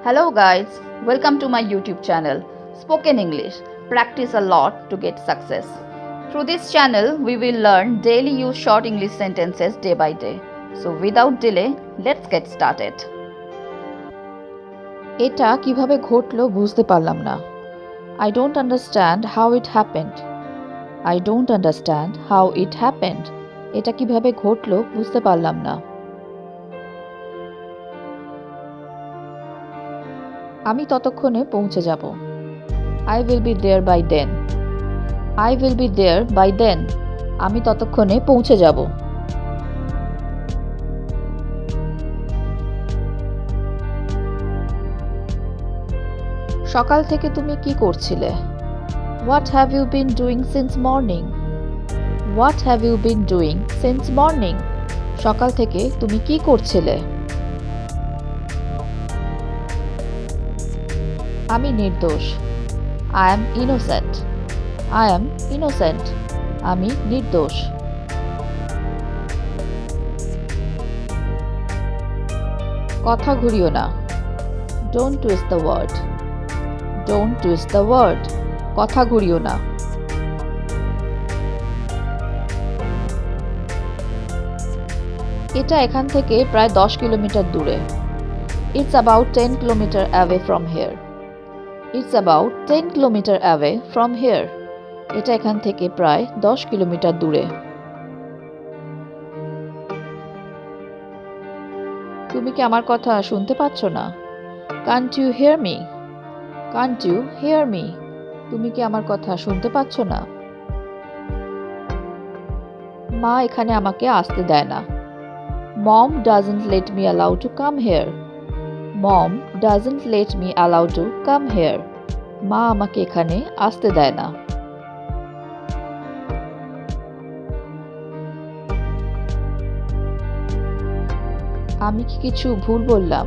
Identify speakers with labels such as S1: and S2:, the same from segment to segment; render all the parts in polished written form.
S1: Hello guys, welcome to my YouTube channel, Spoken English. Practice a lot to get success. Through this channel, we will learn daily use short English sentences day by day. So without delay, let's get started.
S2: এটা কিভাবে ঘটলো বুঝতে পারলাম না। I don't understand how it happened. I don't understand how it happened. এটা কিভাবে ঘটলো বুঝতে পারলাম না। আমি ততক্ষণে পৌঁছে যাব। I will be there by then. I will be there by then. আমি ততক্ষণে পৌঁছে যাব। সকাল থেকে তুমি কি করছিলে? What have you been doing since morning? What have you been doing since morning? সকাল থেকে তুমি কি করছিলে? আমি নির্দোষ। I am innocent. I am innocent. আমি নির্দোষ। কথা ঘুরিও না। Don't twist the word. Don't twist the word. কথা ঘুরিও না। এটা এখান থেকে প্রায় 10 কিলোমিটার দূরে। It's about 10 kilometer away from here. It's about 10 kilometer away from here. এটা এখান থেকে প্রায় 10 কিলোমিটার দূরে। তুমি কি আমার কথা শুনতে পাচ্ছ না? Can't you hear me? Can't you hear me? তুমি কি আমার কথা শুনতে পাচ্ছ না? মা এখানে আমাকে আসতে দেয় না। Mom doesn't let me allow to come here. Mom doesn't let me allow to come here. মা আমাকে এখানে আসতে দেয় না। আমি কি কিছু ভুল বললাম?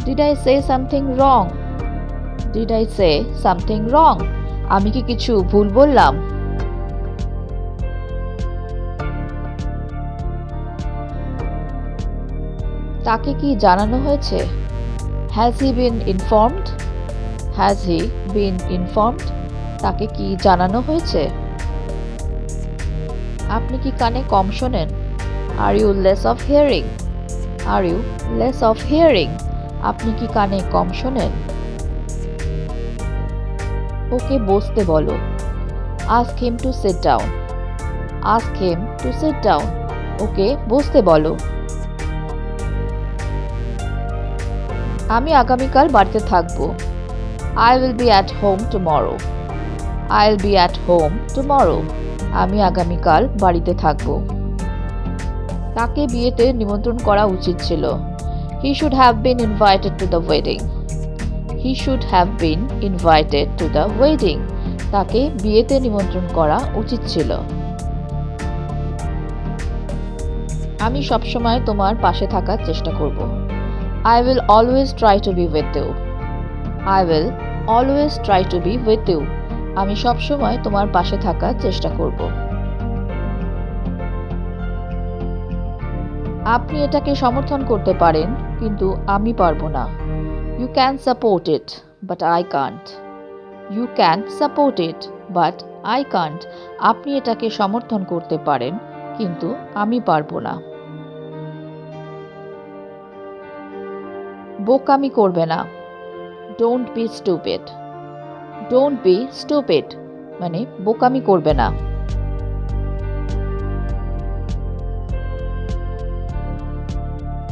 S2: Did I say something wrong? Did I say something wrong? আমি কি কিছু ভুল বললাম? তাকে কি জানানো হয়েছে? Has he been informed? Has he been informed? তাকে কি জানানো হয়েছে? আপনি কি কানে কম শোনেন? Are you less of hearing? Are you less of hearing? আপনি কি কানে কম শোনেন? ওকে বসতে বলো। Ask him to sit down. Ask him to sit down. ওকে বসতে বলো। আমি আগামীকাল বাড়িতে থাকব। I will be at home tomorrow. I'll be at home tomorrow. আমি আগামীকাল বাড়িতে থাকব। তাকে বিয়েতে নিমন্ত্রণ করা উচিত ছিল। He should have been invited to the wedding. He should have been invited to the wedding. তাকে বিয়েতে নিমন্ত্রণ করা উচিত ছিল। আমি সবসময় তোমার পাশে থাকার চেষ্টা করব। I will always try to be with you. I will always try to be with you. আমি সবসময় তোমার পাশে থাকার চেষ্টা করব। আপনি এটাকে সমর্থন করতে পারেন, কিন্তু আমি পারবো না। You can support it, but I can't. You can support it, but I can't. আপনি এটাকে সমর্থন করতে পারেন, কিন্তু আমি পারবো না। বোকামি করবে না। Don't be stupid. Don't be stupid. মানে বোকামি করবে না।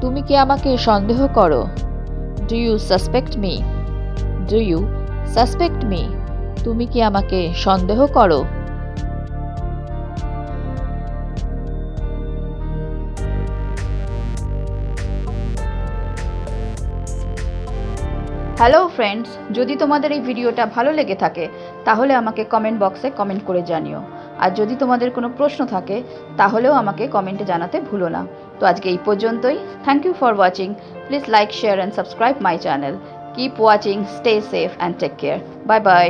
S2: তুমি কি আমাকে সন্দেহ করো? Do you suspect me? Do you suspect me? তুমি কি আমাকে সন্দেহ করো?
S1: হ্যালো ফ্রেন্ডস, যদি তোমাদের এই ভিডিওটা ভালো লেগে থাকে তাহলে আমাকে কমেন্ট বক্সে কমেন্ট করে জানিও। আর যদি তোমাদের কোনো প্রশ্ন থাকে তাহলেও আমাকে কমেন্টে জানাতে ভুলো না। তো আজকে এই পর্যন্তই। Thank you for watching. Please like, share and subscribe my channel. Keep watching, stay safe and take care. Bye by.